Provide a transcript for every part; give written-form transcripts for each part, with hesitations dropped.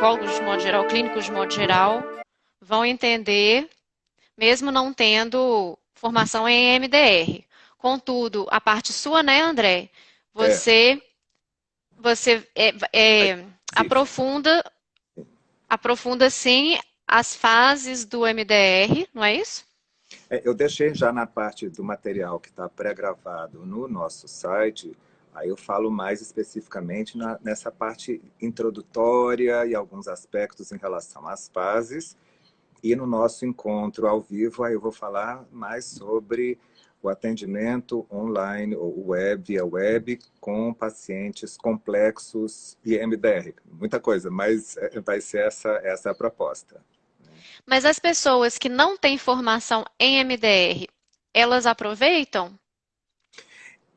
psicólogos de modo geral, clínicos de modo geral, vão entender, mesmo não tendo formação em MDR. Contudo, a parte sua, né, André? É, Você, você aí, diga. aprofunda, aprofunda sim as fases do MDR, não é isso? Eu deixei já na parte do material que está pré-gravado no nosso site, aí eu falo mais especificamente nessa parte introdutória e alguns aspectos em relação às fases. E no nosso encontro ao vivo, aí eu vou falar mais sobre o atendimento online ou web, via web, com pacientes complexos e MDR. Muita coisa, mas vai ser essa a proposta. Mas as pessoas que não têm formação em MDR, elas aproveitam?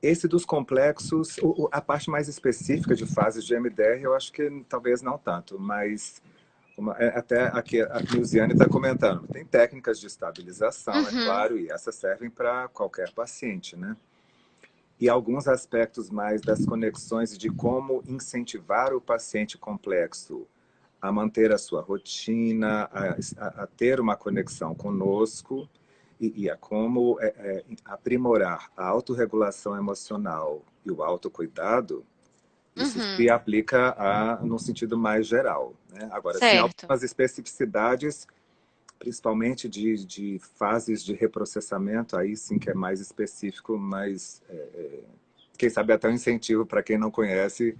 Esse dos complexos, a parte mais específica de fases de MDR, eu acho que talvez não tanto, mas até aqui a Luziane está comentando, tem técnicas de estabilização, é Uhum, claro, e essas servem para qualquer paciente, né? E alguns aspectos mais das conexões e de como incentivar o paciente complexo a manter a sua rotina, a ter uma conexão conosco e a como aprimorar a autorregulação emocional e o autocuidado, isso se uhum, aplica no sentido mais geral. Né? Agora, sim, certo. algumas especificidades, principalmente de fases de reprocessamento, aí sim que é mais específico, mas quem sabe até um incentivo para quem não conhece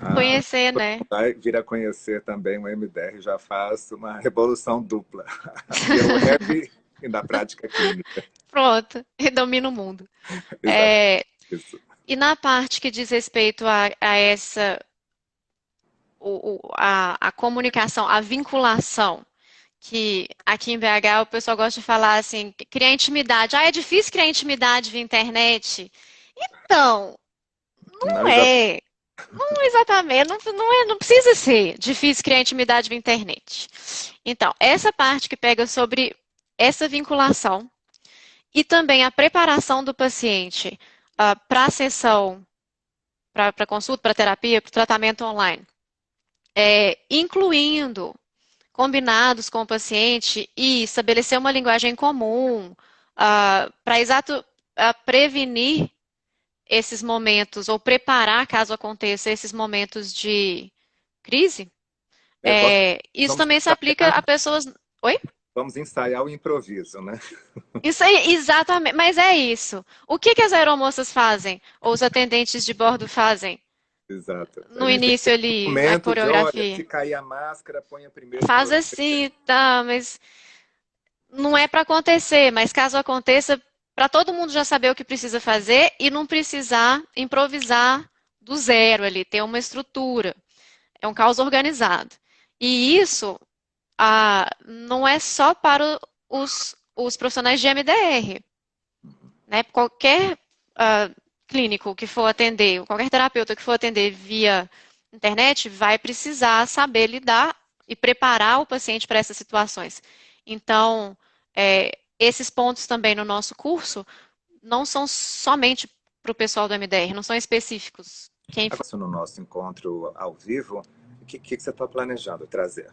a Conhecer, né? vai vir a conhecer também o MDR, já faz uma revolução dupla, via web e na prática clínica. Pronto, e domina o mundo. Exato, É, isso. e na parte que diz respeito a essa, a comunicação, a vinculação, que aqui em BH o pessoal gosta de falar assim, criar intimidade. Ah, é difícil criar intimidade via internet? Então, Não não exatamente. é. Não exatamente, não precisa ser difícil criar intimidade via internet. Então, essa parte que pega sobre essa vinculação e também a preparação do paciente para a sessão, para consulta, para terapia, para o tratamento online, incluindo combinados com o paciente e estabelecer uma linguagem comum para exato prevenir esses momentos ou preparar caso aconteça esses momentos de crise. É, vamos, Isso vamos também se aplica ensaiar, a pessoas. Oi? vamos ensaiar o improviso, né? Isso aí, exatamente, mas é isso. O que que as aeromoças fazem? Ou os atendentes de bordo fazem Exato. A no gente tem início um ali, a momento de, olha, coreografia? se cair a máscara, ponha primeiro em Faz você. assim, tá, mas não é para acontecer, mas caso aconteça, para todo mundo já saber o que precisa fazer e não precisar improvisar do zero ali, ter uma estrutura. É um caos organizado. E isso não é só para os profissionais de MDR, né? Qualquer ah, clínico que for atender, qualquer terapeuta que for atender via internet vai precisar saber lidar e preparar o paciente para essas situações. Então, esses pontos também no nosso curso não são somente para o pessoal do MDR, não são específicos. Quem for. Agora, no nosso encontro ao vivo, o que você está planejando trazer?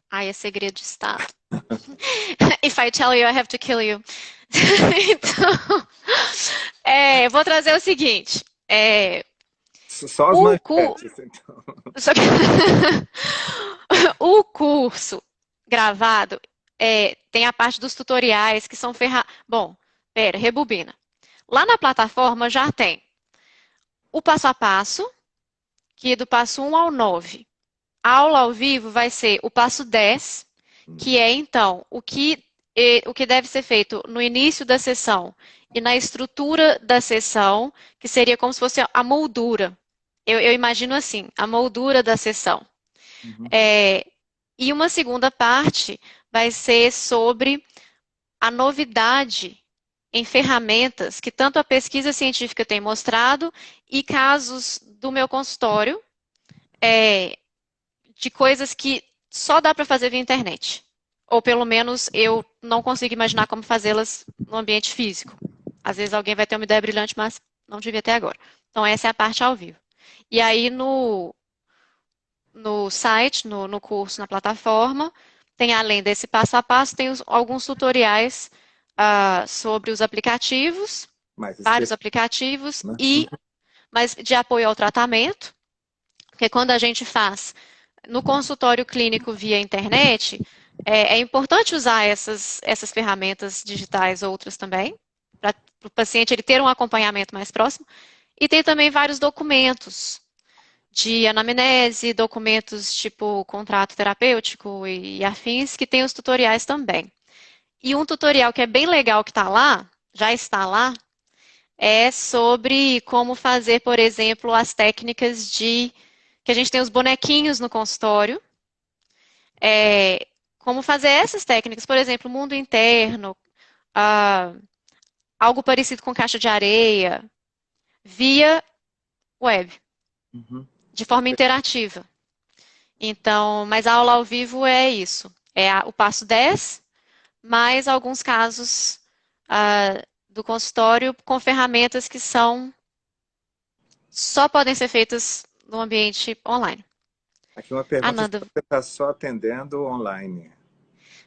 Ai, é segredo de Estado. If I tell you, I have to kill you. Então, vou trazer o seguinte. Só as O, cu, manchetes, então. só que- o curso gravado tem a parte dos tutoriais que são ferra. Bom, pera, rebobina. Lá na plataforma já tem o passo a passo, que é do passo 1 ao 9. A aula ao vivo vai ser o passo 10, que é então o que deve ser feito no início da sessão e na estrutura da sessão, que seria como se fosse a moldura. Eu imagino assim, a moldura da sessão. Uhum. É, e uma segunda parte vai ser sobre a novidade em ferramentas que tanto a pesquisa científica tem mostrado e casos do meu consultório é, de coisas que só dá para fazer via internet. Ou pelo menos eu não consigo imaginar como fazê-las no ambiente físico. Às vezes alguém vai ter uma ideia brilhante, mas não devia ter agora. Então essa é a parte ao vivo. E aí no site, no curso, na plataforma. Tem, além desse passo a passo, tem alguns tutoriais sobre os aplicativos, Mais vários específico, aplicativos, né? mas de apoio ao tratamento, porque quando a gente faz no consultório clínico via internet, é importante usar essas ferramentas digitais, outras também, para o paciente ele ter um acompanhamento mais próximo. E tem também vários documentos de anamnese, documentos tipo contrato terapêutico e afins, que tem os tutoriais também. E um tutorial que é bem legal que está lá, já está lá, é sobre como fazer, por exemplo, as técnicas de que a gente tem os bonequinhos no consultório, como fazer essas técnicas, por exemplo, mundo interno, ah, algo parecido com caixa de areia, via web, Uhum. de forma interativa. Então, mas a aula ao vivo é isso. É o passo 10, mais alguns casos do consultório com ferramentas que só podem ser feitas no ambiente online. Aqui uma pergunta se Ananda, você está só atendendo online.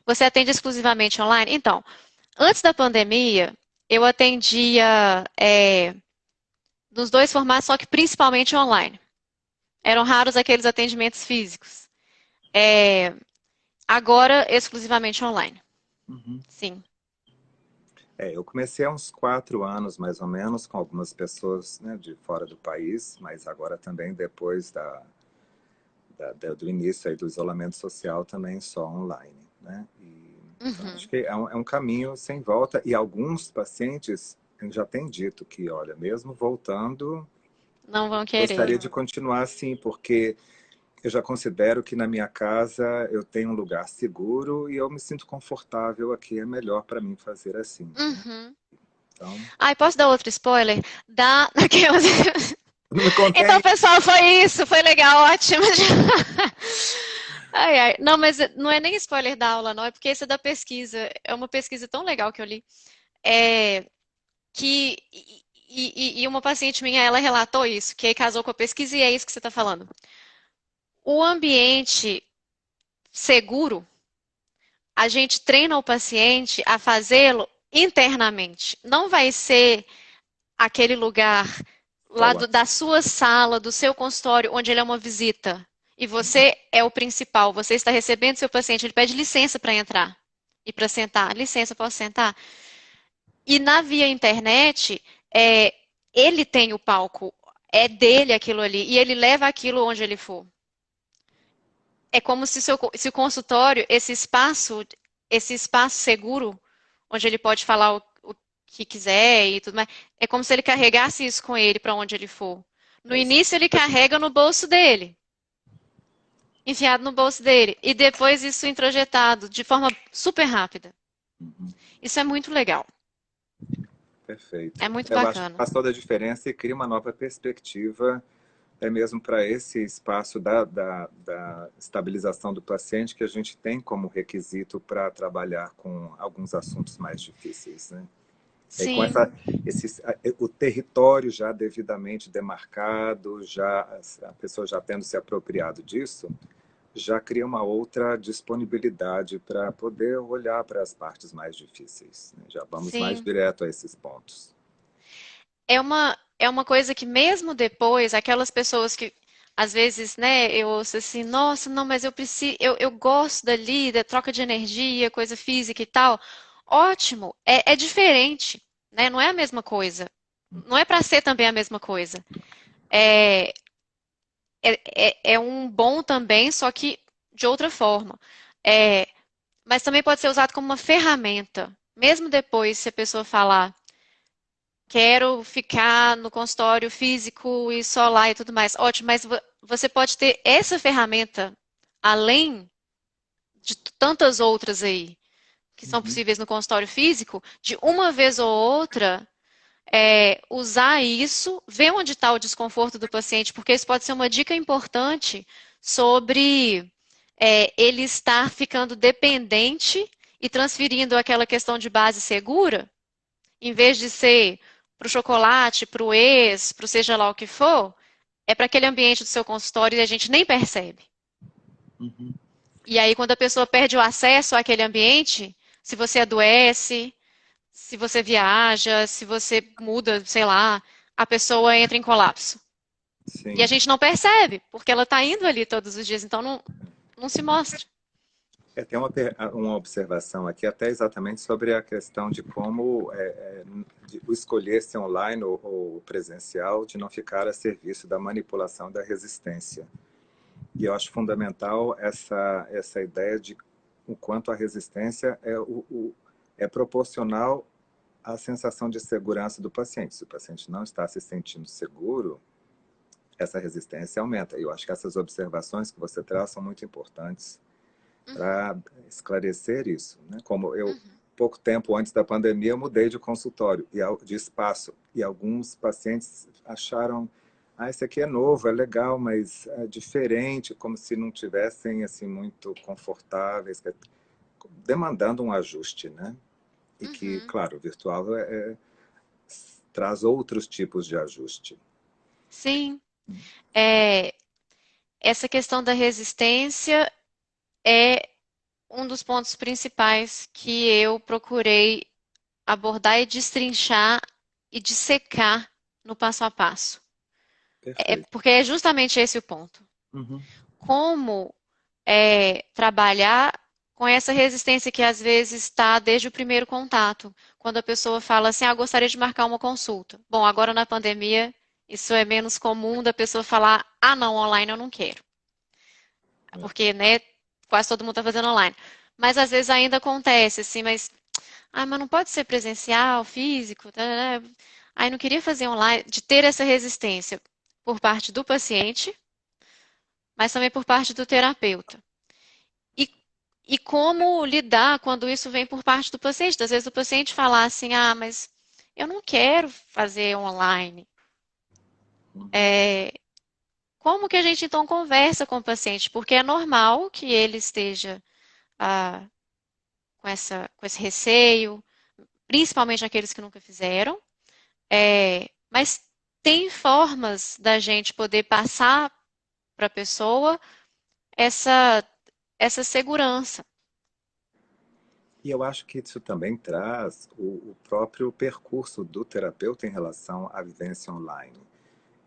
você atende exclusivamente online? Então, antes da pandemia, eu atendia nos dois formatos, só que principalmente online. Eram raros aqueles atendimentos físicos. Agora, exclusivamente online. Uhum. Sim. Eu comecei há uns 4 anos, mais ou menos, com algumas pessoas, né, de fora do país, mas agora também depois do início aí do isolamento social também só online, né? Então, Uhum. acho que é um caminho sem volta e alguns pacientes já têm dito que, olha, mesmo voltando, Não vão gostaria querer. de continuar assim, porque eu já considero que na minha casa eu tenho um lugar seguro e eu me sinto confortável aqui, é melhor para mim fazer assim, né? Uhum. Então, Ai, posso dar outro spoiler? Dá naquelas. não me Então, contém. pessoal, foi isso. Foi legal, ótimo. Ai, ai. Não, mas não é nem spoiler da aula, não. É porque esse é da pesquisa. É uma pesquisa tão legal que eu li. É que. E uma paciente minha, ela relatou isso, que aí casou com a pesquisa e é isso que você está falando. O ambiente seguro, a gente treina o paciente a fazê-lo internamente. Não vai ser aquele lugar lá Só da sua sala, do seu consultório, onde ele é uma visita. E você é o principal, você está recebendo seu paciente, ele pede licença para entrar e para sentar. Licença, posso sentar? E na via internet, ele tem o palco, é dele aquilo ali, e ele leva aquilo onde ele for. É como se o consultório, esse espaço seguro, onde ele pode falar o que quiser e tudo mais, é como se ele carregasse isso com ele para onde ele for. No é isso. início ele carrega no bolso dele, enfiado no bolso dele, e depois isso introjetado de forma super rápida. Uhum. Isso é muito legal, é Perfeito. muito Eu acho que bacana. faz toda a diferença e cria uma nova perspectiva, mesmo para esse espaço da estabilização do paciente que a gente tem como requisito para trabalhar com alguns assuntos mais difíceis, né? E com Sim, o território já devidamente demarcado, já a pessoa já tendo se apropriado disso, já cria uma outra disponibilidade para poder olhar para as partes mais difíceis, né? Já vamos mais sim. direto a esses pontos. É uma coisa que mesmo depois, aquelas pessoas que às vezes, né, eu ouço assim, nossa, não, mas eu preciso, eu gosto dali, da troca de energia, coisa física e tal. Ótimo, é diferente, né? Não é a mesma coisa. Não é para ser também a mesma coisa. É, é um bom também, só que de outra forma. É, mas também pode ser usado como uma ferramenta. Mesmo depois, se a pessoa falar, quero ficar no consultório físico e só lá e tudo mais. Ótimo, mas você pode ter essa ferramenta além de tantas outras aí que são Uhum. possíveis no consultório físico, de uma vez ou outra usar isso, ver onde está o desconforto do paciente, porque isso pode ser uma dica importante sobre ele estar ficando dependente e transferindo aquela questão de base segura, em vez de ser para o chocolate, para o ex, para o seja lá o que for, é para aquele ambiente do seu consultório e a gente nem percebe. Uhum. E aí, quando a pessoa perde o acesso àquele ambiente, se você adoece, se você viaja, se você muda, sei lá, a pessoa entra em colapso. E a Sim. gente não percebe, porque ela está indo ali todos os dias, então não se mostra. Tem uma observação aqui, até exatamente sobre a questão de como de o escolher ser online ou presencial, de não ficar a serviço da manipulação da resistência. E eu acho fundamental essa ideia de o quanto a resistência é proporcional à sensação de segurança do paciente. Se o paciente não está se sentindo seguro, essa resistência aumenta. E eu acho que essas observações que você traz são muito importantes Uhum, para esclarecer isso, né? Como eu, uhum, pouco tempo antes da pandemia, eu mudei de consultório, de espaço, e alguns pacientes acharam, esse aqui é novo, é legal, mas é diferente, como se não tivessem assim muito confortáveis, demandando um ajuste, né? E que, uhum. claro, o virtual traz outros tipos de ajuste. Sim, é, essa questão da resistência é um dos pontos principais que eu procurei abordar e destrinchar e dissecar no passo a passo. É Perfeito. porque é justamente esse o ponto. Uhum. Como trabalhar com essa resistência que às vezes está desde o primeiro contato, quando a pessoa fala assim, gostaria de marcar uma consulta. Bom, agora na pandemia isso é menos comum da pessoa falar, não, online eu não quero, É. porque, né, quase todo mundo está fazendo online. Mas às vezes ainda acontece assim, mas não pode ser presencial, físico, tá, né? Aí não queria fazer online, de ter essa resistência por parte do paciente, mas também por parte do terapeuta. E, e como lidar quando isso vem por parte do paciente? Às vezes o paciente fala assim, mas eu não quero fazer online. É, como que a gente então conversa com o paciente? Porque é normal que ele esteja ah, com esse receio, principalmente aqueles que nunca fizeram. Mas tem formas da gente poder passar para a pessoa essa, essa segurança. E eu acho que isso também traz o próprio percurso do terapeuta em relação à vivência online.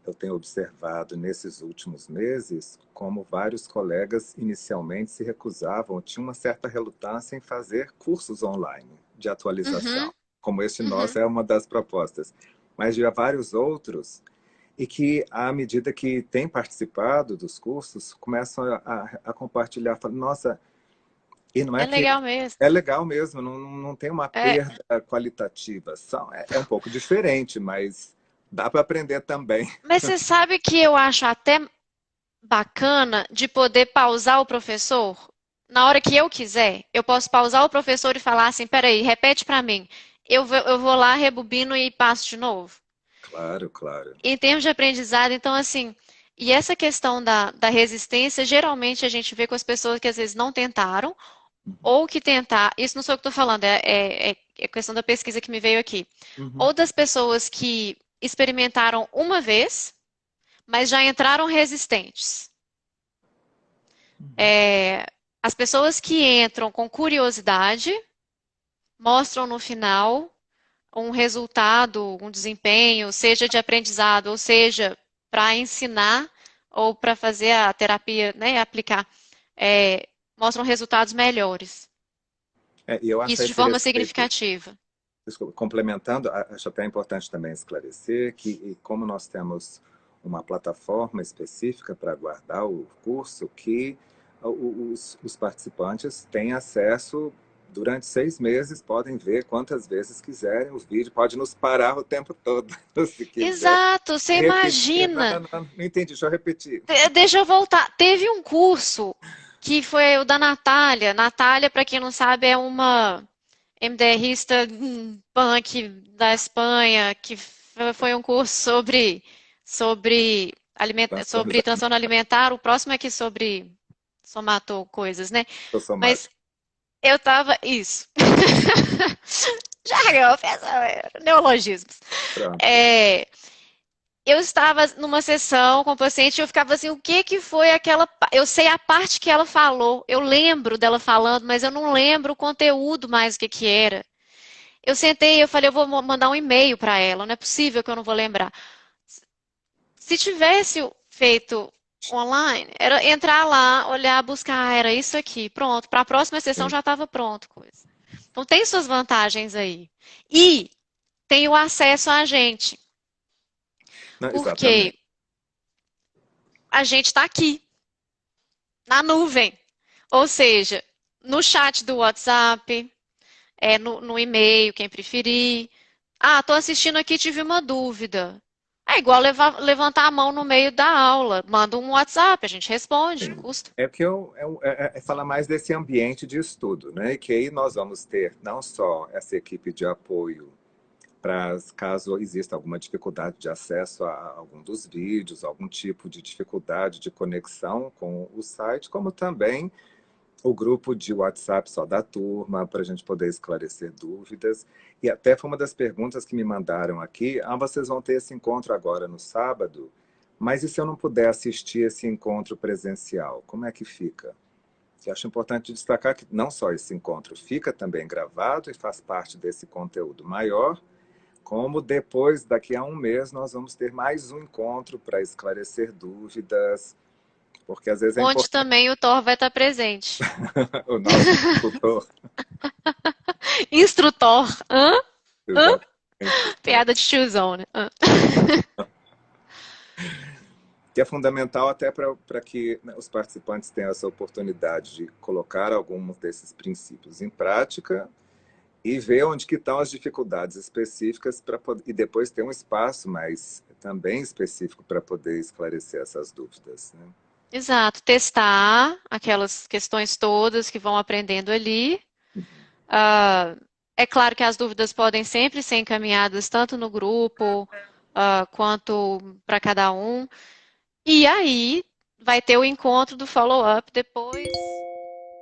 Eu tenho observado nesses últimos meses como vários colegas inicialmente se recusavam, tinham uma certa relutância em fazer cursos online de atualização, Uhum, como este nosso uhum. é uma das propostas. Mas de vários outros, e que, à medida que têm participado dos cursos, começam a compartilhar, falam, nossa, e não é É que legal mesmo. é legal mesmo, não tem uma É, perda qualitativa. É um pouco diferente, mas dá para aprender também. mas você sabe que eu acho até bacana de poder pausar o professor? Na hora que eu quiser, eu posso pausar o professor e falar assim: peraí, repete para mim. Eu vou lá, rebobino e passo de novo. Claro, claro. Em termos de aprendizado, então, assim, e essa questão da resistência, geralmente a gente vê com as pessoas que às vezes não tentaram, Uhum. ou que tentar, isso não sou eu que estou falando, é questão da pesquisa que me veio aqui, Uhum. ou das pessoas que experimentaram uma vez, mas já entraram resistentes. Uhum. É, as pessoas que entram com curiosidade mostram no final um resultado, um desempenho, seja de aprendizado, ou seja, para ensinar ou para fazer a terapia, né, aplicar, mostram resultados melhores. E eu acho a Isso de esse forma respeito, significativa. desculpa, complementando, acho até importante também esclarecer que, e como nós temos uma plataforma específica para guardar o curso, que os participantes têm acesso durante 6 meses, podem ver quantas vezes quiserem os vídeos, pode nos parar o tempo todo, se quiser. Exato, você Repetir, imagina. não entendi, deixa eu repetir. Deixa eu voltar. Teve um curso que foi o da Natália. Natália, para quem não sabe, é uma MDRista punk da Espanha, que foi um curso sobre Transtornos transtorno alimentar. O próximo é que sobre somatou coisas, né? Mas psicossomáticos. eu tava. Isso. Já ganhou, neologismos. Pronto. É, eu estava numa sessão com o paciente e eu ficava assim, o que que foi aquela... Eu sei a parte que ela falou, eu lembro dela falando, mas eu não lembro o conteúdo mais o que que era. Eu sentei e eu falei, eu vou mandar um e-mail para ela, não é possível que eu não vou lembrar. Se tivesse feito online, era entrar lá, olhar, buscar, era isso aqui, pronto. Para a próxima sessão Sim. já estava pronto, coisa. Então tem suas vantagens aí. E tem o acesso a gente, Não, exatamente. porque a gente está aqui, na nuvem. Ou seja, no chat do WhatsApp, no e-mail, quem preferir. Ah, estou assistindo aqui, tive uma dúvida. É igual levantar a mão no meio da aula. Manda um WhatsApp, a gente responde, Sim. custa. É que é falar mais desse ambiente de estudo, né? E que aí nós vamos ter não só essa equipe de apoio para caso exista alguma dificuldade de acesso a algum dos vídeos, algum tipo de dificuldade de conexão com o site, como também o grupo de WhatsApp só da turma, para a gente poder esclarecer dúvidas. E até foi uma das perguntas que me mandaram aqui, vocês vão ter esse encontro agora no sábado, mas e se eu não puder assistir esse encontro presencial, como é que fica? Eu acho importante destacar que não só esse encontro fica também gravado e faz parte desse conteúdo maior, como depois, daqui a um mês, nós vamos ter mais um encontro para esclarecer dúvidas, porque às vezes é Onde importante também o Thor vai estar presente. o nosso instrutor, Instrutor. Hã? Hã? exatamente, Piada de tiozão, né? Hã? que é fundamental até para que, né, os participantes tenham essa oportunidade de colocar alguns desses princípios em prática e ver onde que estão as dificuldades específicas e depois ter um espaço mais também específico para poder esclarecer essas dúvidas, né? Exato. Testar aquelas questões todas que vão aprendendo ali. Uhum. Ah, é claro que as dúvidas podem sempre ser encaminhadas tanto no grupo, quanto para cada um. E aí vai ter o encontro do follow-up depois,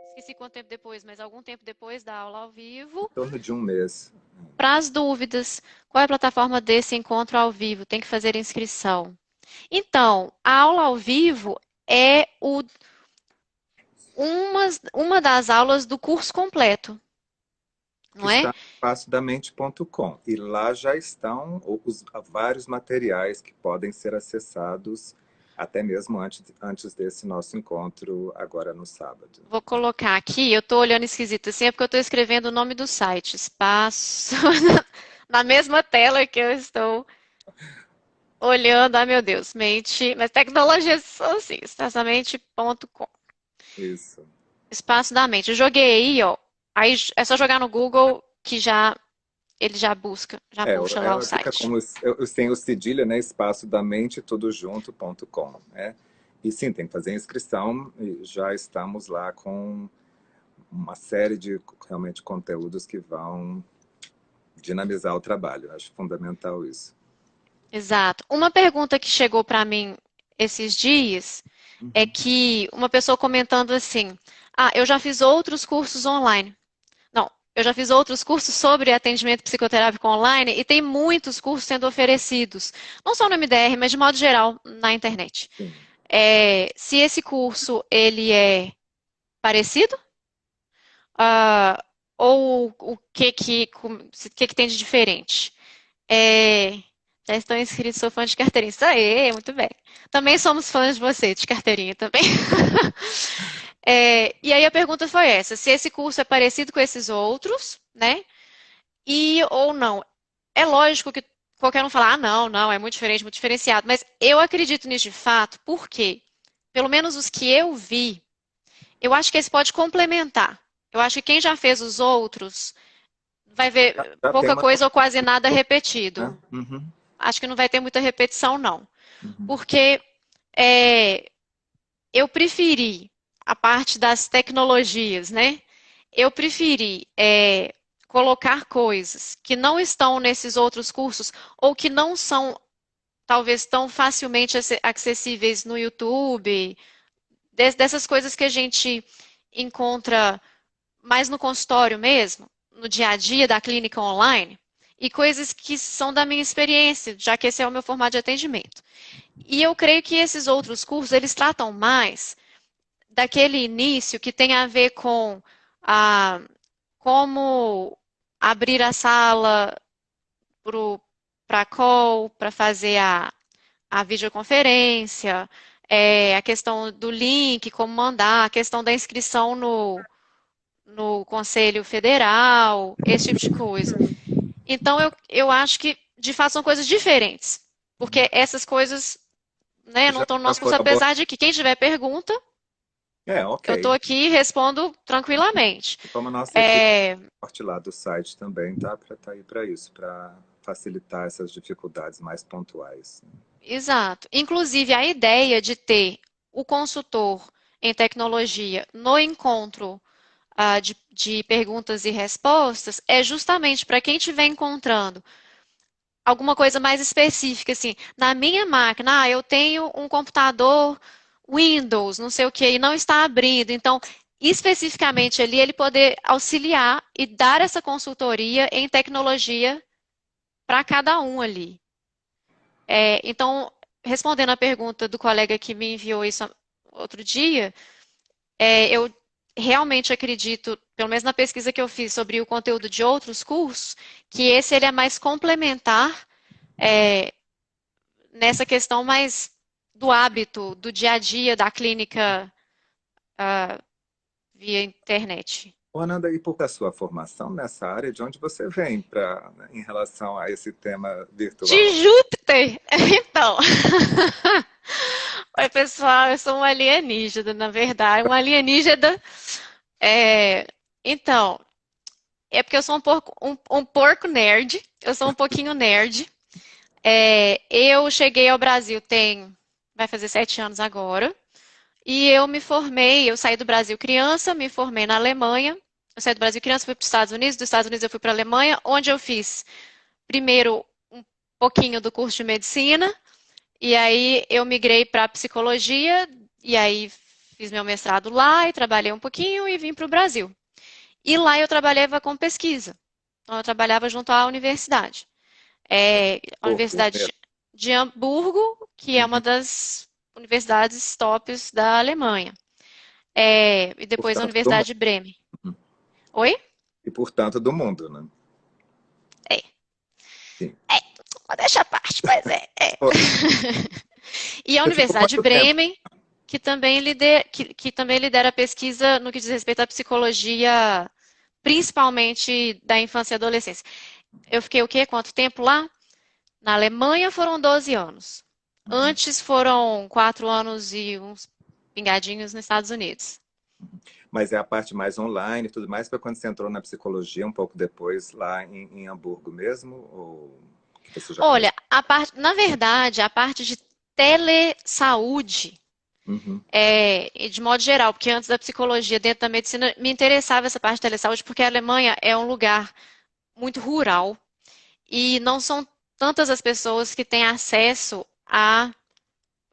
esqueci quanto tempo depois, mas algum tempo depois da aula ao Em vivo, torno de um mês. para as dúvidas. Qual é a plataforma desse encontro ao vivo? Tem que fazer inscrição. Então, a aula ao vivo é uma das aulas do curso completo, Que não é? está no espaçodamente.com. E lá já estão vários materiais que podem ser acessados até mesmo antes desse nosso encontro agora no sábado. Vou colocar aqui, eu estou olhando esquisito assim, é porque eu estou escrevendo o nome do site, espaço, na mesma tela que eu estou olhando, ai meu Deus, mente, mas tecnologias são assim, espaçamente.com. Isso. Espaço da mente. Eu joguei aí, ó. Aí é só jogar no Google que já ele já busca, já puxa lá o Ela fica site. como sem o cedilha, né? Espaço da mente, tudo junto.com, né? E sim, tem que fazer a inscrição e já estamos lá com uma série de realmente conteúdos que vão dinamizar o trabalho. Eu acho fundamental isso. Exato. Uma pergunta que chegou para mim esses dias é Uhum. que uma pessoa comentando assim: "Ah, eu já fiz outros cursos online". Não, eu já fiz outros cursos sobre atendimento psicoterápico online e tem muitos cursos sendo oferecidos, não só no MDR, mas de modo geral na internet. Sim. Se esse curso ele é parecido, ah, ou o que tem de diferente? É, já estou inscrito, sou fã de carteirinha. Isso aí, muito bem. Também somos fãs de você, de carteirinha também. E aí a pergunta foi essa: se esse curso é parecido com esses outros, né? E ou não. É lógico que qualquer um fala, ah, não, não, é muito diferente, muito diferenciado. Mas eu acredito nisso de fato, porque, pelo menos os que eu vi, eu acho que esse pode complementar. Eu acho que quem já fez os outros vai ver Já tem pouca uma coisa ou quase nada né? repetido. Uhum. Acho que não vai ter muita repetição, não. Uhum. Porque é, eu preferi a parte das tecnologias, né? Eu preferi colocar coisas que não estão nesses outros cursos ou que não são talvez tão facilmente acessíveis no YouTube, dessas coisas que a gente encontra mais no consultório mesmo, no dia a dia da clínica online. e coisas que são da minha experiência, já que esse é o meu formato de atendimento. E eu creio que esses outros cursos, eles tratam mais daquele início que tem a ver com a, como abrir a sala para call, para fazer a videoconferência, a questão do link, como mandar, a questão da inscrição no Conselho Federal, esse tipo de coisa. Então, eu acho que, de fato, são coisas diferentes. Porque essas coisas, né, não Já, estão no já nosso curso, foi abordado. apesar de que quem tiver pergunta, Ok. eu estou aqui e respondo tranquilamente. Como a nossa equipe É, parte lá do site também tá para tá aí para isso, para facilitar essas dificuldades mais pontuais. exato. Inclusive, a ideia de ter o consultor em tecnologia no encontro de perguntas e respostas é justamente para quem estiver encontrando alguma coisa mais específica, assim, na minha máquina, eu tenho um computador Windows, não sei o que, e não está abrindo. Então, especificamente ali, ele poder auxiliar e dar essa consultoria em tecnologia para cada um ali. Então, respondendo a pergunta do colega que me enviou isso outro dia, eu realmente acredito, pelo menos na pesquisa que eu fiz sobre o conteúdo de outros cursos, que esse ele é mais complementar é, nessa questão mais do hábito, do dia a dia da clínica via internet. Ô, Ananda, e por a sua formação nessa área, de onde você vem em relação a esse tema virtual? De Júpiter! Então, oi pessoal, eu sou uma alienígena, na verdade, uma alienígena. É, então, é porque eu sou um porco nerd, eu sou um pouquinho nerd. Eu cheguei ao Brasil vai fazer 7 anos agora, e eu me formei, eu saí do Brasil criança, me formei na Alemanha. Eu saí do Brasil criança, fui para os Estados Unidos, dos Estados Unidos eu fui para a Alemanha, onde eu fiz primeiro um pouquinho do curso de medicina, e aí eu migrei para psicologia, e aí fiz meu mestrado lá e trabalhei um pouquinho e vim para o Brasil. E lá eu trabalhava com pesquisa. Então eu trabalhava junto à universidade. A Corpo Universidade mesmo. de Hamburgo, que é uma Uhum. das universidades tops da Alemanha. E depois a Portanto, do mundo. Universidade de Bremen. Oi? E, portanto, do mundo, né? É. Sim. Deixa a parte, mas é. Ô, E a você ficou Universidade de quanto tempo? Bremen, que também lidera a pesquisa no que diz respeito à psicologia, principalmente da infância e adolescência. Eu fiquei o quê? Quanto tempo lá? Na Alemanha foram 12 anos. Uhum. Antes foram 4 anos e uns pingadinhos nos Estados Unidos. Mas é a parte mais online e tudo mais, foi quando você entrou na psicologia, um pouco depois, lá em Hamburgo mesmo? Ou que você já conhecia? Olha, na verdade, a parte de telesaúde, Uhum. e de modo geral, porque antes da psicologia, dentro da medicina, me interessava essa parte de telesaúde, porque a Alemanha é um lugar muito rural e não são tantas as pessoas que têm acesso a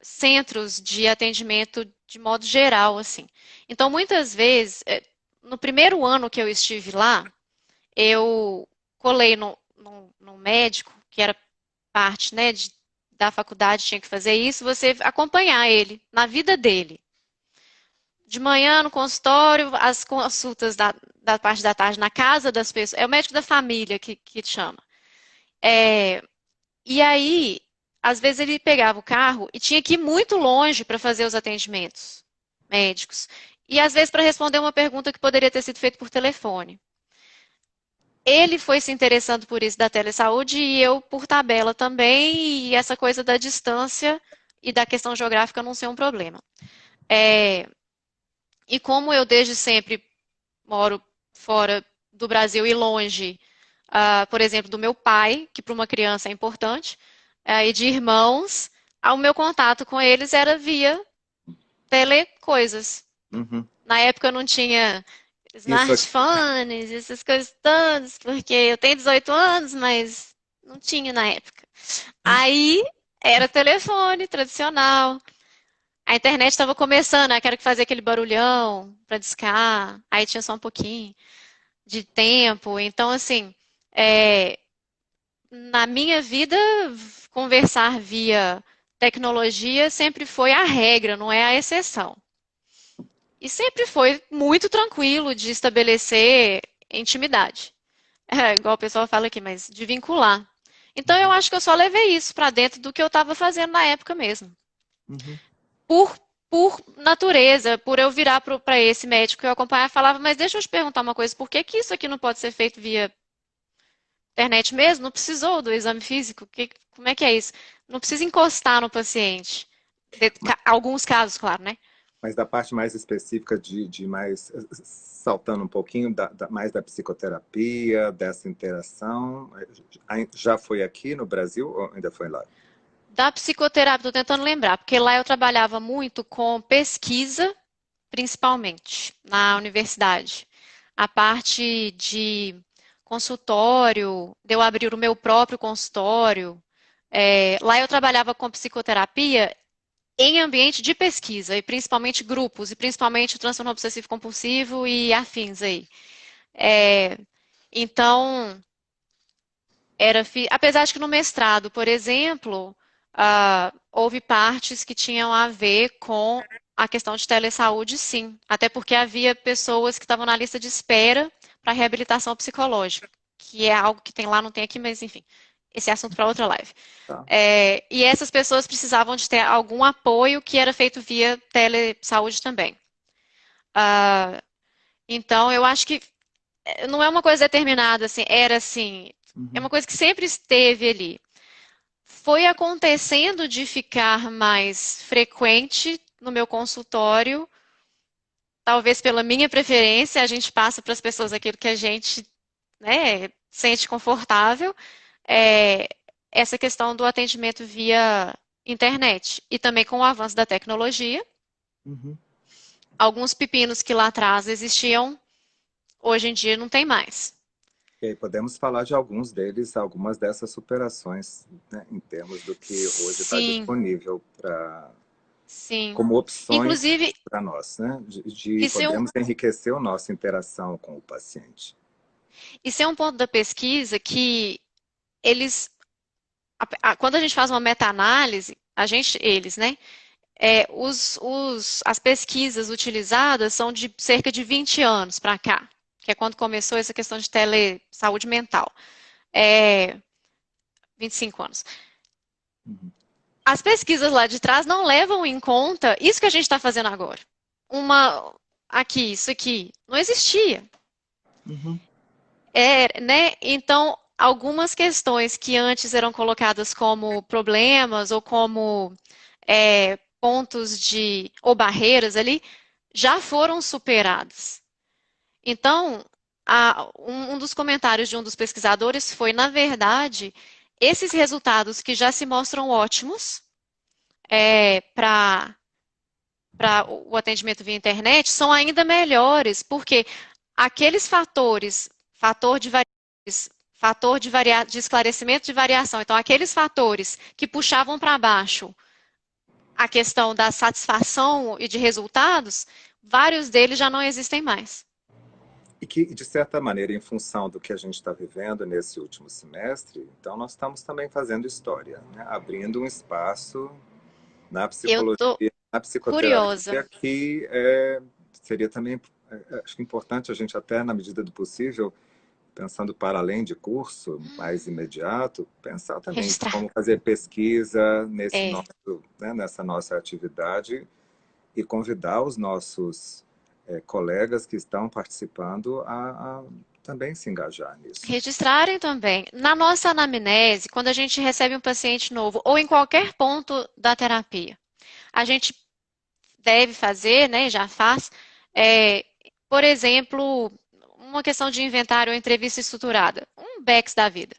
centros de atendimento de modo geral, assim. Então, muitas vezes, no primeiro ano que eu estive lá, eu colei no médico, que era parte, né, da faculdade, tinha que fazer isso, você acompanhar ele na vida dele. De manhã no consultório, as consultas da parte da tarde na casa das pessoas. É o médico da família que chama. E aí, às vezes ele pegava o carro e tinha que ir muito longe para fazer os atendimentos médicos. E às vezes para responder uma pergunta que poderia ter sido feita por telefone. Ele foi se interessando por isso da telesaúde e eu por tabela também, e essa coisa da distância e da questão geográfica não ser um problema. E como eu desde sempre moro fora do Brasil e longe, por exemplo, do meu pai, que para uma criança é importante, e de irmãos, o meu contato com eles era via telecoisas. Uhum. Na época eu não tinha Isso aqui. smartphones, essas coisas todas, porque eu tenho 18 anos, mas não tinha na época. Aí era telefone tradicional. A internet estava começando, né? Quero que fazer aquele barulhão para discar. Aí tinha só um pouquinho de tempo. Então, assim, é, na minha vida, conversar via tecnologia sempre foi a regra, não é a exceção. E sempre foi muito tranquilo de estabelecer intimidade. É, igual o pessoal fala aqui, mas de vincular. Então eu Uhum, acho que eu só levei isso para dentro do que eu estava fazendo na época mesmo. uhum. Por, por natureza, por eu virar para esse médico que eu acompanhava e falava, mas deixa eu te perguntar uma coisa, por que que isso aqui não pode ser feito via internet mesmo? Não precisou do exame físico? Como é que é isso? Não precisa encostar no paciente. Alguns casos, claro, né? Mas da parte mais específica de mais saltando um pouquinho mais da psicoterapia, dessa interação, já foi aqui no Brasil ou ainda foi lá? Da psicoterapia, estou tentando lembrar, porque lá eu trabalhava muito com pesquisa, principalmente, na universidade. A parte de consultório, de eu abrir o meu próprio consultório. Lá eu trabalhava com psicoterapia em ambiente de pesquisa, e principalmente grupos, e principalmente o transtorno obsessivo compulsivo e afins aí. É, então, apesar de que no mestrado, por exemplo, houve partes que tinham a ver com a questão de telesaúde, sim. Até porque havia pessoas que estavam na lista de espera para reabilitação psicológica, que é algo que tem lá, não tem aqui, mas enfim, esse é assunto para outra live. Tá. E essas pessoas precisavam de ter algum apoio que era feito via telesaúde também. Ah, então, eu acho que não é uma coisa determinada, assim, era assim, é Uhum. uma coisa que sempre esteve ali. Foi acontecendo de ficar mais frequente no meu consultório, talvez pela minha preferência, a gente passa para as pessoas aquilo que a gente, né, sente confortável, é, essa questão do atendimento via internet. E também com o avanço da tecnologia, Uhum. alguns pepinos que lá atrás existiam, hoje em dia não tem mais. E aí podemos falar de alguns deles, algumas dessas superações, né, em termos do que hoje está Sim, disponível para sim. como opções Inclusive, para nós, né? De isso é um, podemos enriquecer a nossa interação com o paciente. isso é um ponto da pesquisa que eles, quando a gente faz uma meta-análise, eles, né? As pesquisas utilizadas são de cerca de 20 anos para cá, que é quando começou essa questão de saúde mental. É, 25 anos. Uhum. As pesquisas lá de trás não levam em conta isso que a gente está fazendo agora. Isso aqui, não existia. Uhum. Né? Então, algumas questões que antes eram colocadas como problemas ou como pontos ou barreiras ali, já foram superadas. Então, um dos comentários de um dos pesquisadores foi, na verdade, esses resultados que já se mostram ótimos para o atendimento via internet são ainda melhores, porque aqueles fator de variações, de esclarecimento de variação, então aqueles fatores que puxavam para baixo a questão da satisfação e de resultados, vários deles já não existem mais. E que, de certa maneira, em função do que a gente está vivendo nesse último semestre, então nós estamos também fazendo história, né? Abrindo um espaço na Eu psicologia, tô na curiosa. psicoterapia, que seria também, acho que importante a gente até, na medida do possível, pensando para além de curso mais imediato, pensar também de Registrar. como fazer pesquisa É. né, nessa nossa atividade e convidar os nossos colegas que estão participando a também se engajar nisso. Registrarem também. Na nossa anamnese, quando a gente recebe um paciente novo, ou em qualquer ponto da terapia, a gente deve fazer, né, já faz, é, por exemplo, uma questão de inventário ou entrevista estruturada, um BEX da vida,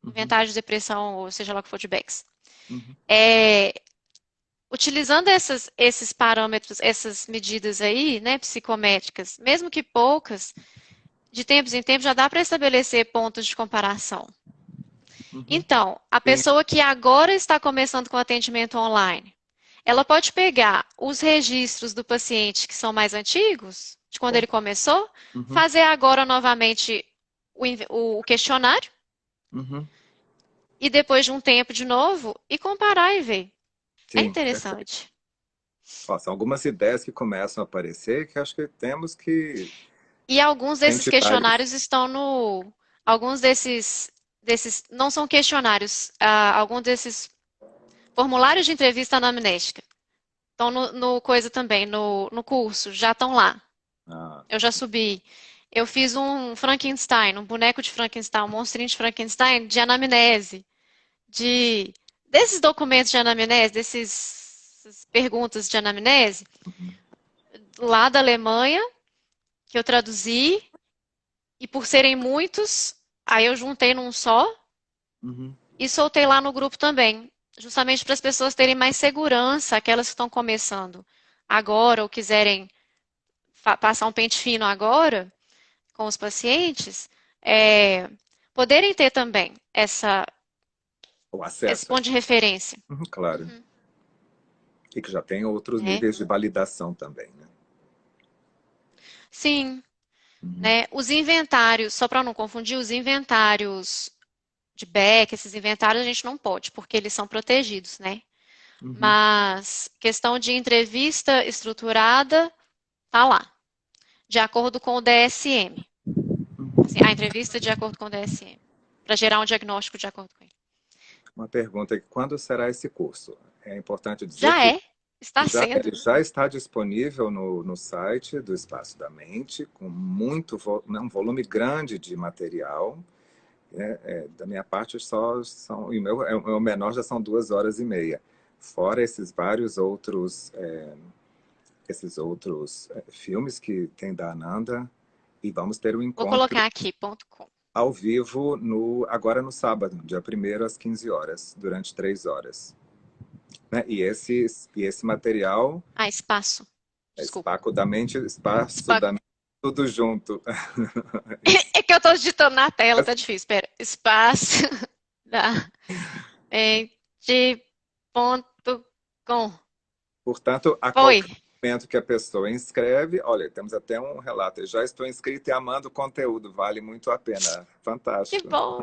Uhum, inventário de depressão, ou seja lá o que for de BEX. uhum, É, utilizando esses parâmetros, essas medidas aí, né, psicométricas, mesmo que poucas, de tempos em tempos já dá para estabelecer pontos de comparação. uhum. Então, a Sim. pessoa que agora está começando com atendimento online, ela pode pegar os registros do paciente que são mais antigos, de quando ele começou, Uhum, fazer agora novamente o questionário uhum. e depois de um tempo de novo e comparar e ver. É Sim, perfeito. interessante. Ó, são algumas ideias que começam a aparecer que acho que temos que E alguns desses incentivar isso. questionários estão no. Alguns desses não são questionários, alguns desses formulários de entrevista anamnésica estão no coisa também, no curso, já estão lá. Ah, Eu já subi. Eu fiz um Frankenstein, um boneco de Frankenstein, um monstrinho de Frankenstein de anamnese, de desses documentos de anamnese, essas perguntas de anamnese, uhum, lá da Alemanha, que eu traduzi, e por serem muitos, aí eu juntei num só uhum. e soltei lá no grupo também, justamente para as pessoas terem mais segurança, aquelas que estão começando agora ou quiserem passar um pente fino agora com os pacientes, é, poderem ter também O esse acesso, ponto de referência. uhum, claro. Uhum, E que já tem outros né? níveis de validação também, né? Sim, Uhum, né? Os inventários, só para não confundir, os inventários de back, esses inventários a gente não pode, porque eles são protegidos, né? uhum, Mas questão de entrevista estruturada, tá lá, de acordo com o DSM. Assim, a entrevista de acordo com o DSM, para gerar um diagnóstico de acordo com ele. uma pergunta aqui, quando será esse curso? É importante dizer Já que é, está sendo. ele já está disponível no site do Espaço da Mente, com né, um volume grande de material. Da minha parte, só são, e o menor já são 2 horas e meia. Fora esses outros filmes que tem da Ananda, e vamos ter um Vou encontro colocar aqui, .com. ao vivo agora no sábado, dia 1º às 15 horas, durante 3 horas. Né? E esse material, Ah, espaço. Desculpa. Espaço da Mente, Espaço Spa- da Mente, tudo junto. Isso. É que eu estou digitando na tela, tá difícil. Espera. Espaço da mente.com. Portanto, a Foi. qualquer momento que a pessoa inscreve, olha, temos até um relato, eu já estou inscrito e amando o conteúdo, vale muito a pena. Que Fantástico. bom.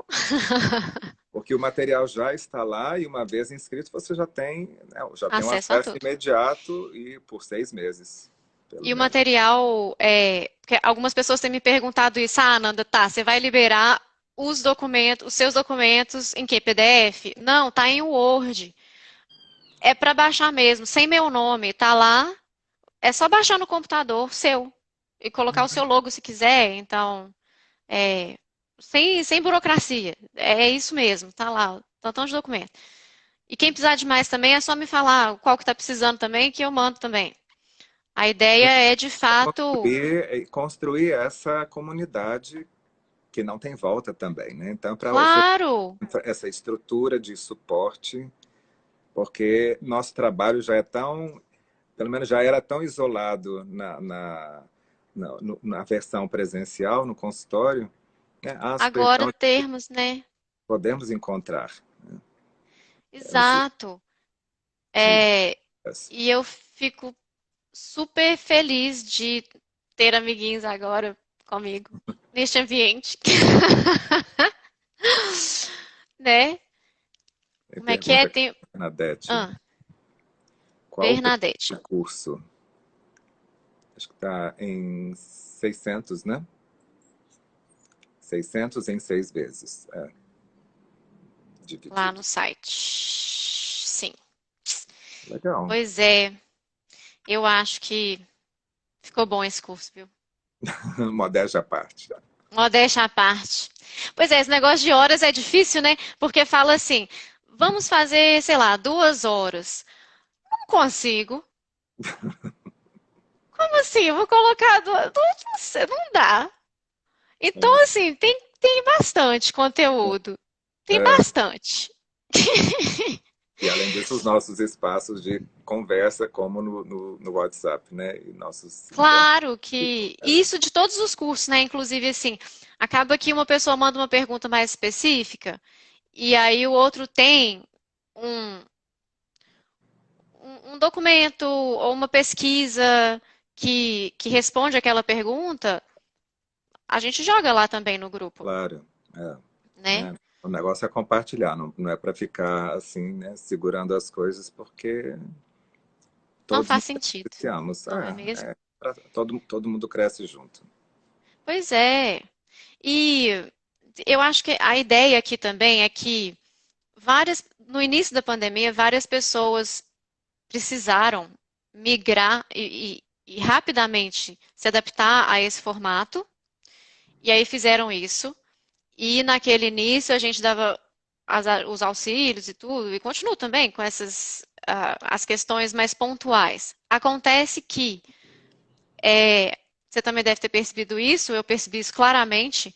Porque o material já está lá e uma vez inscrito você já tem um Acesso a acesso tudo. imediato e por 6 meses, pelo E o menos. material, porque algumas pessoas têm me perguntado isso, Ananda, tá, você vai liberar os documentos, os seus documentos em que? PDF? Não, tá em Word. É para baixar mesmo, sem meu nome, tá lá. É só baixar no computador seu e colocar o seu logo se quiser. Então, sem burocracia. É isso mesmo, tá lá, tantão de documento. E quem precisar de mais também é só me falar qual que tá precisando também, que eu mando também. A ideia é de fato, Construir essa comunidade que não tem volta também, né? Então, para oferecer claro, essa estrutura de suporte, porque nosso trabalho já é tão, pelo menos já era tão isolado na versão presencial, no consultório, né? Super, agora então termos, né? podemos encontrar os Exato. É, dicas. e eu fico super feliz de ter amiguinhos agora comigo neste ambiente, né? E Como é que é? pergunta aqui, Tem... Bernadette, Ah, qual o preço Bernadette. do curso? Acho que está em 600, né? 600 em 6 vezes, Lá dividido. no site. Sim. Legal. Pois é, eu acho que ficou bom esse curso, viu? Modéstia à parte. Modéstia à parte. Pois é, esse negócio de horas é difícil, né? Porque fala assim, vamos fazer, sei lá, 2 horas. Não consigo. Como assim? Eu vou colocar não dá. Então, É, assim, tem bastante conteúdo. Tem é. bastante. E além disso, os nossos espaços de conversa, como no WhatsApp, né? E nossos encontros. Claro que isso de todos os cursos, né? Inclusive, assim, acaba que uma pessoa manda uma pergunta mais específica e aí o outro tem um, um documento ou uma pesquisa que responde aquela pergunta, a gente joga lá também no grupo, Claro. É, né? né? negócio é compartilhar, não é para ficar assim, né, segurando as coisas, porque Não todos nos faz sentido, beneficiamos. não é mesmo? Todo mundo cresce junto. Pois é. E eu acho que a ideia aqui também é que no início da pandemia, várias pessoas precisaram migrar e rapidamente se adaptar a esse formato, e aí fizeram isso. E naquele início a gente dava os auxílios e tudo, e continuo também com as questões mais pontuais. Acontece que você também deve ter percebido isso, eu percebi isso claramente.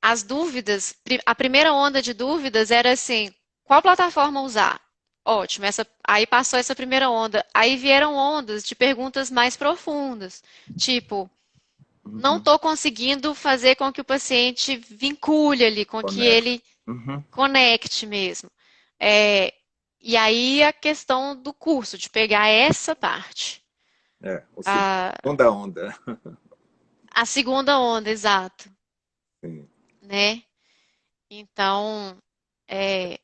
As dúvidas, a primeira onda de dúvidas era assim, qual plataforma usar? Ótimo, aí passou essa primeira onda. Aí vieram ondas de perguntas mais profundas, tipo, não Uhum. estou conseguindo fazer com que o paciente vincule ali, com que Conecta. ele Uhum. conecte mesmo. É, e aí a questão do curso, de pegar essa parte. O A, segunda onda. a segunda onda, exato, Sim. né? Então,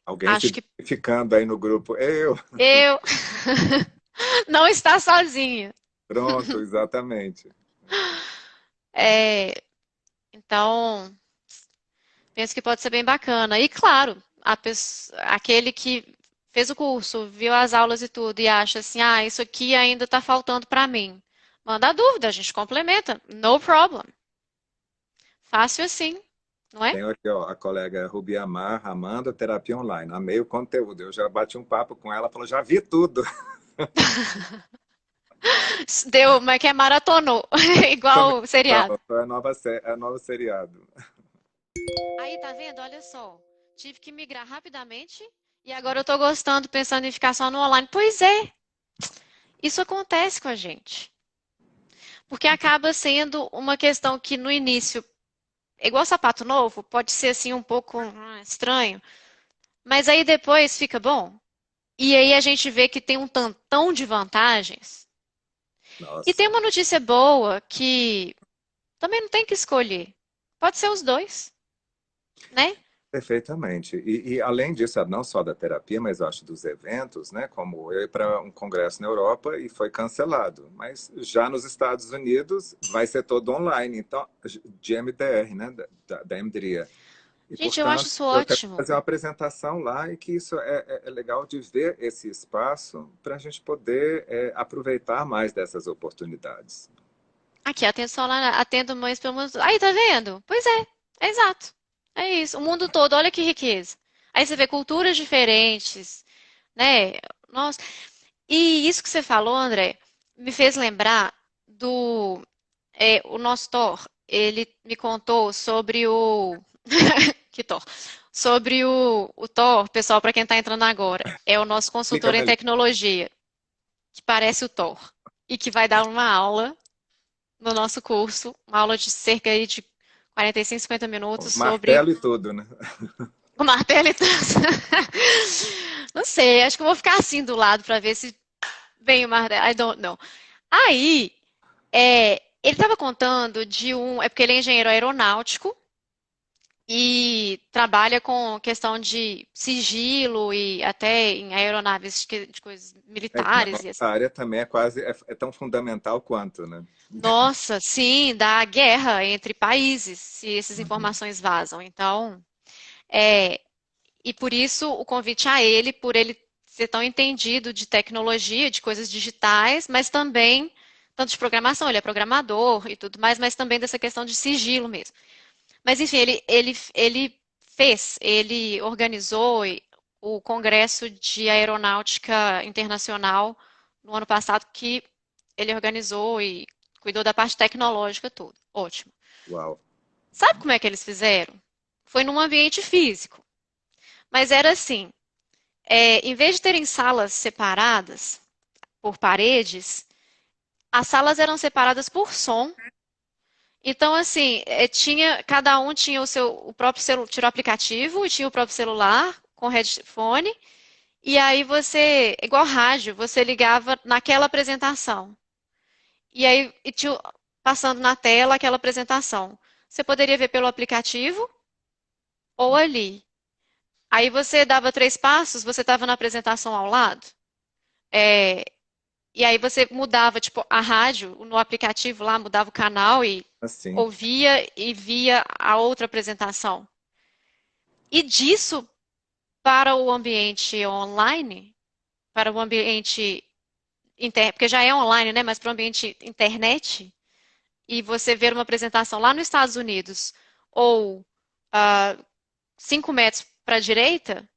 Alguém se acho que identificando aí no grupo. Eu, eu não está sozinha. pronto, exatamente. É, então, penso que pode ser bem bacana. E claro, aquele que fez o curso, viu as aulas e tudo, e acha assim, ah, isso aqui ainda está faltando para mim. Manda a dúvida, a gente complementa. No problem. Fácil assim, não é? Tenho aqui, ó, a colega Rubiamar, Amanda, terapia online. Amei o conteúdo. Eu já bati um papo com ela, falou, já vi tudo. Deu, mas que é maratonou, igual o seriado. Pronto, é a nova seriado. Aí, tá vendo? Olha só. Tive que migrar rapidamente e agora eu tô gostando, pensando em ficar só no online. Pois é, isso acontece com a gente. Porque acaba sendo uma questão que no início, é igual sapato novo, pode ser assim um pouco estranho, mas aí depois fica bom. E aí a gente vê que tem um tantão de vantagens. E tem Nossa, uma notícia boa que também não tem que escolher. Pode ser os dois, né? perfeitamente. E além disso, não só da terapia, mas eu acho dos eventos, né? Como eu ir para um congresso na Europa e foi cancelado. Mas já nos Estados Unidos vai ser todo online, então, de MDR, né? Da Emdria. E, Gente, eu acho portanto, isso eu quero ótimo. fazer uma apresentação lá e que isso é legal de ver esse espaço para a gente poder aproveitar mais dessas oportunidades. Aqui, atenção lá, atendo mães pelo mundo. Aí, tá vendo? Pois é exato. É isso. O mundo todo, olha que riqueza. Aí você vê culturas diferentes, né? Nossa. E isso que você falou, André, me fez lembrar o nosso Thor. Ele me contou sobre o. Que Thor? Sobre o Thor, pessoal, para quem está entrando agora. É o nosso Fica consultor em melhor. tecnologia, que parece o Thor. E que vai dar uma aula no nosso curso, uma aula de cerca aí de 45, 50 minutos sobre Martelo e tudo, né? o martelo e trança. Não sei, acho que eu vou ficar assim do lado para ver se vem o martelo. I don't know. Aí, ele estava contando de um. É porque ele é engenheiro aeronáutico e trabalha com questão de sigilo e até em aeronaves de coisas É que na militares nossa e assim. área também é quase é tão fundamental quanto, né? Nossa, sim, da guerra entre países, se essas Uhum. informações vazam. Então, é, e por isso o convite a ele, por ele ser tão entendido de tecnologia, de coisas digitais, mas também, tanto de programação, ele é programador e tudo mais, mas também dessa questão de sigilo mesmo. Mas, enfim, ele organizou o Congresso de Aeronáutica Internacional no ano passado, que ele organizou e cuidou da parte tecnológica toda. Ótimo. Uau. Sabe como é que eles fizeram? Foi num ambiente físico, mas era assim, em vez de terem salas separadas por paredes, as salas eram separadas por som. Então, assim, cada um tinha o próprio celular, tirou o aplicativo e tinha o próprio celular com headphone, e aí igual rádio, você ligava naquela apresentação. E aí tinha, passando na tela aquela apresentação. Você poderia ver pelo aplicativo ou ali. Aí você dava 3 passos, você estava na apresentação ao lado. É, e aí você mudava, tipo, a rádio no aplicativo lá, mudava o canal e Assim, ouvia e via a outra apresentação. E disso para o ambiente online, para o ambiente porque já é online, né? Mas para o ambiente internet, e você ver uma apresentação lá nos Estados Unidos, ou 5 metros para a direita,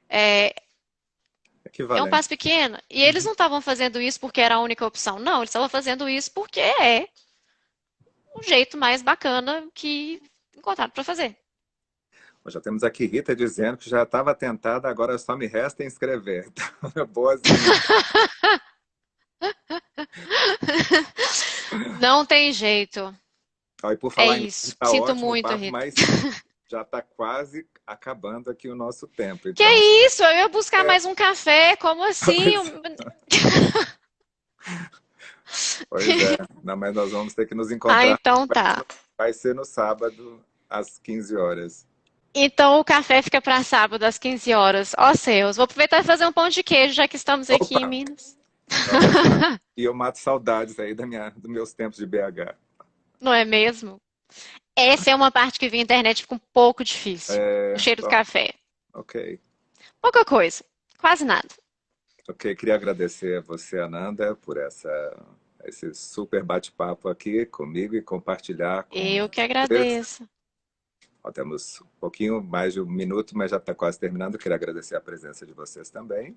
é um equivalente. passo pequeno. E eles Uhum. não estavam fazendo isso porque era a única opção. Não, eles estavam fazendo isso porque é o jeito mais bacana que encontraram para fazer. Já temos aqui Rita dizendo que já estava tentada, agora só me resta inscrever. Então, boazinha. Não tem jeito. Ó, e por É falar em isso. está Sinto ótimo o muito, papo, Rita. mas já está quase acabando aqui o nosso tempo. Que Então, isso? Eu ia buscar é, mais um café? Como assim? pois é. Não, mas nós vamos ter que nos Ah, encontrar. então tá. Vai ser no sábado, às 15 horas. Então o café fica para sábado às 15 horas. Ó céus, vou aproveitar e fazer um pão de queijo, já que estamos aqui em Opa! Minas. Vamos lá. E eu mato saudades aí dos meus tempos de BH. Não é mesmo? Essa é uma parte que via internet fica um pouco difícil. O É, cheiro do bom, café. ok. Pouca coisa. Quase nada. Ok, queria agradecer a você, Ananda, por esse super bate-papo aqui comigo e compartilhar com Eu que vocês. agradeço. Ó, temos um pouquinho mais de um minuto, mas já está quase terminando. Queria agradecer a presença de vocês também.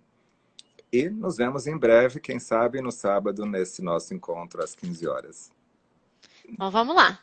E nos vemos em breve, quem sabe no sábado, nesse nosso encontro às 15 horas. Então vamos lá.